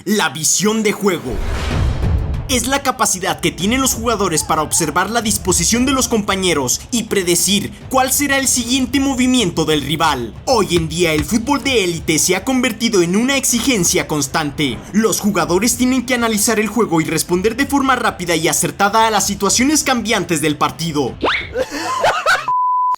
La visión de juego es la capacidad que tienen los jugadores para observar la disposición de los compañeros y predecir cuál será el siguiente movimiento del rival. Hoy en día el fútbol de élite se ha convertido en una exigencia constante. Los jugadores tienen que analizar el juego y responder de forma rápida y acertada a las situaciones cambiantes del partido.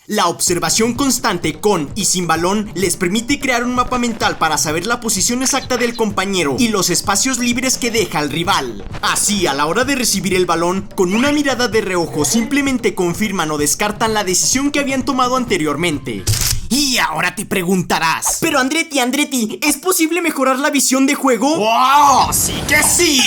La observación constante con y sin balón les permite crear un mapa mental para saber la posición exacta del compañero y los espacios libres que deja el rival. Así, a la hora de recibir el balón, con una mirada de reojo simplemente confirman o descartan la decisión que habían tomado anteriormente. Y ahora te preguntarás, pero Andretti, ¿es posible mejorar la visión de juego? ¡Wow! ¡Sí que sí!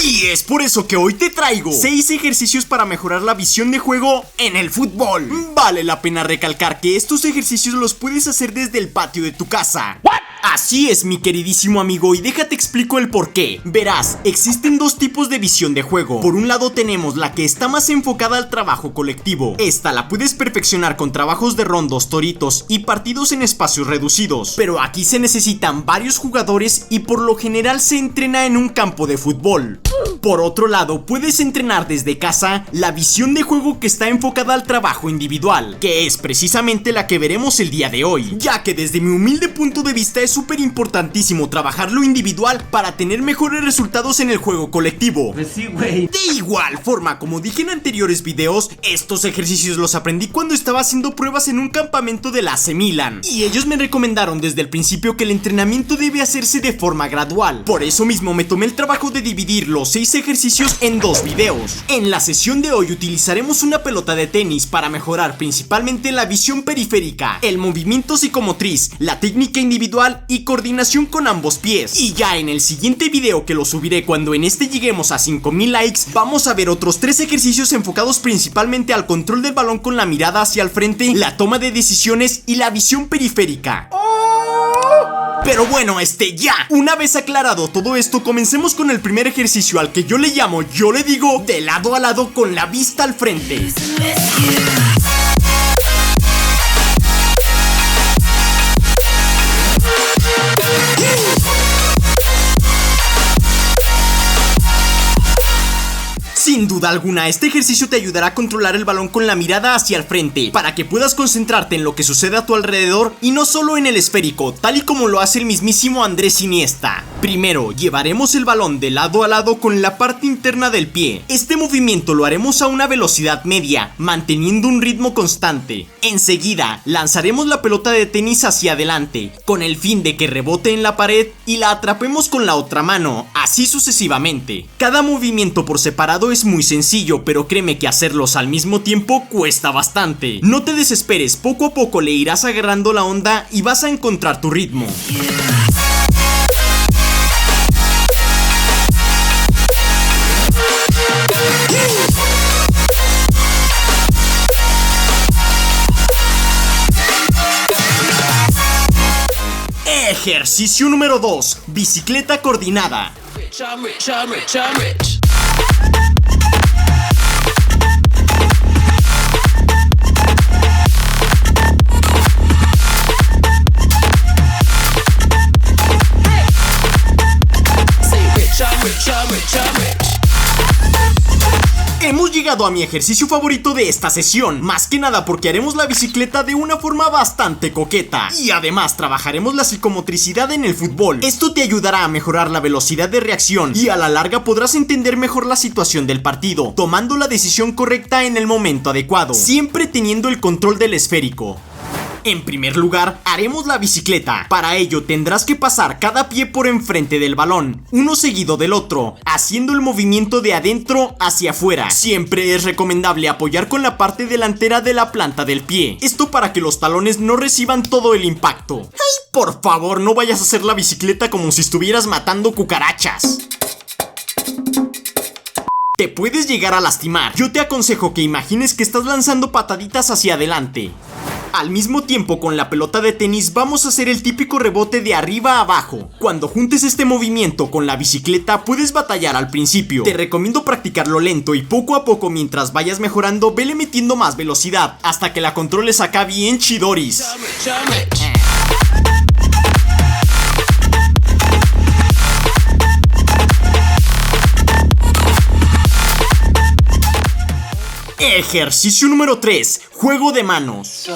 Y es por eso que hoy te traigo 6 ejercicios para mejorar la visión de juego en el fútbol. Vale la pena recalcar que estos ejercicios los puedes hacer desde el patio de tu casa. ¿What? Así es, mi queridísimo amigo, y déjate explico el por qué. Verás, existen dos tipos de visión de juego. Por un lado tenemos la que está más enfocada al trabajo colectivo. Esta la puedes perfeccionar con trabajos de rondos, toritos y partidos en espacios reducidos. Pero aquí se necesitan varios jugadores y por lo general se entrena en un campo de fútbol. Por otro lado, puedes entrenar desde casa la visión de juego que está enfocada al trabajo individual, que es precisamente la que veremos el día de hoy, ya que desde mi humilde punto de vista es súper importantísimo trabajar lo individual para tener mejores resultados en el juego colectivo. Pues sí, güey. De igual forma, como dije en anteriores videos, estos ejercicios los aprendí cuando estaba haciendo pruebas en un campamento del AC Milan, y ellos me recomendaron desde el principio que el entrenamiento debe hacerse de forma gradual. Por eso mismo me tomé el trabajo de dividir los 6 ejercicios en 2 videos. En la sesión de hoy utilizaremos una pelota de tenis para mejorar principalmente la visión periférica, el movimiento psicomotriz, la técnica individual y coordinación con ambos pies. Y ya en el siguiente video, que lo subiré cuando en este lleguemos a 5000 likes, vamos a ver otros 3 ejercicios enfocados principalmente al control del balón con la mirada hacia el frente, la toma de decisiones y la visión periférica. Pero bueno, ya, una vez aclarado todo esto, comencemos con el primer ejercicio, al que yo le digo, de lado a lado con la vista al frente. Sin duda alguna, este ejercicio te ayudará a controlar el balón con la mirada hacia el frente, para que puedas concentrarte en lo que sucede a tu alrededor y no solo en el esférico, tal y como lo hace el mismísimo Andrés Iniesta. Primero, llevaremos el balón de lado a lado con la parte interna del pie. Este movimiento lo haremos a una velocidad media, manteniendo un ritmo constante. Enseguida, lanzaremos la pelota de tenis hacia adelante, con el fin de que rebote en la pared y la atrapemos con la otra mano, así sucesivamente. Cada movimiento por separado es muy sencillo, pero créeme que hacerlos al mismo tiempo cuesta bastante. No te desesperes, poco a poco le irás agarrando la onda y vas a encontrar tu ritmo. Ejercicio número 2. Bicicleta coordinada. Hemos llegado a mi ejercicio favorito de esta sesión, más que nada porque haremos la bicicleta de una forma bastante coqueta. Y además trabajaremos la psicomotricidad en el fútbol. Esto te ayudará a mejorar la velocidad de reacción y a la larga podrás entender mejor la situación del partido, tomando la decisión correcta en el momento adecuado, siempre teniendo el control del esférico. En primer lugar, haremos la bicicleta. Para ello tendrás que pasar cada pie por enfrente del balón, uno seguido del otro, haciendo el movimiento de adentro hacia afuera. Siempre es recomendable apoyar con la parte delantera de la planta del pie, esto para que los talones no reciban todo el impacto. ¡Ay, por favor, no vayas a hacer la bicicleta como si estuvieras matando cucarachas! Te puedes llegar a lastimar. Yo te aconsejo que imagines que estás lanzando pataditas hacia adelante. Al mismo tiempo, con la pelota de tenis vamos a hacer el típico rebote de arriba a abajo. Cuando juntes este movimiento con la bicicleta puedes batallar al principio. Te recomiendo practicarlo lento y poco a poco, mientras vayas mejorando, vele metiendo más velocidad hasta que la controles acá bien chidoris. Ejercicio número 3. Juego de manos.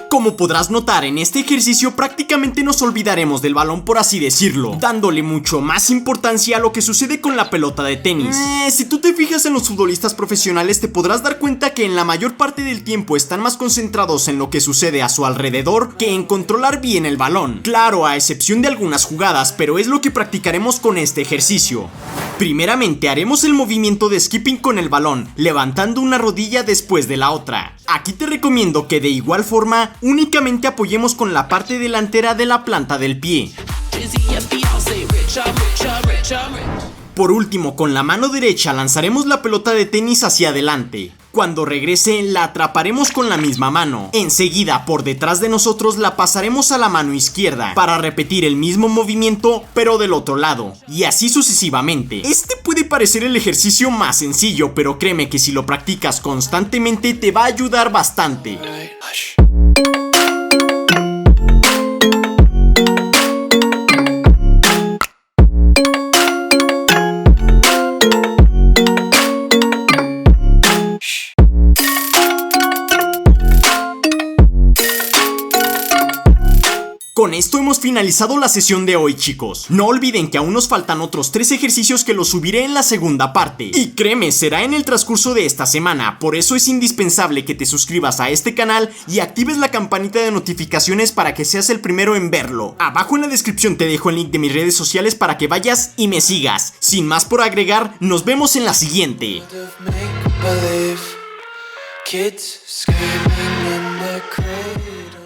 Como podrás notar, en este ejercicio prácticamente nos olvidaremos del balón, por así decirlo, dándole mucho más importancia a lo que sucede con la pelota de tenis. Si tú te fijas en los futbolistas profesionales, te podrás dar cuenta que en la mayor parte del tiempo están más concentrados en lo que sucede a su alrededor que en controlar bien el balón. Claro, a excepción de algunas jugadas, pero es lo que practicaremos con este ejercicio. Primeramente haremos el movimiento de skipping con el balón, levantando una rodilla después de la otra. Aquí te recomiendo que de igual forma únicamente apoyemos con la parte delantera de la planta del pie. Por último, con la mano derecha lanzaremos la pelota de tenis hacia adelante. Cuando regrese, la atraparemos con la misma mano. Enseguida, por detrás de nosotros, la pasaremos a la mano izquierda para repetir el mismo movimiento, pero del otro lado. Y así sucesivamente. Este puede parecer el ejercicio más sencillo, pero créeme que si lo practicas constantemente te va a ayudar bastante. Con esto hemos finalizado la sesión de hoy, chicos. No olviden que aún nos faltan otros 3 ejercicios que los subiré en la segunda parte. Y créeme, será en el transcurso de esta semana. Por eso es indispensable que te suscribas a este canal y actives la campanita de notificaciones para que seas el primero en verlo. Abajo en la descripción te dejo el link de mis redes sociales para que vayas y me sigas. Sin más por agregar, nos vemos en la siguiente. Kids screaming in the cradle.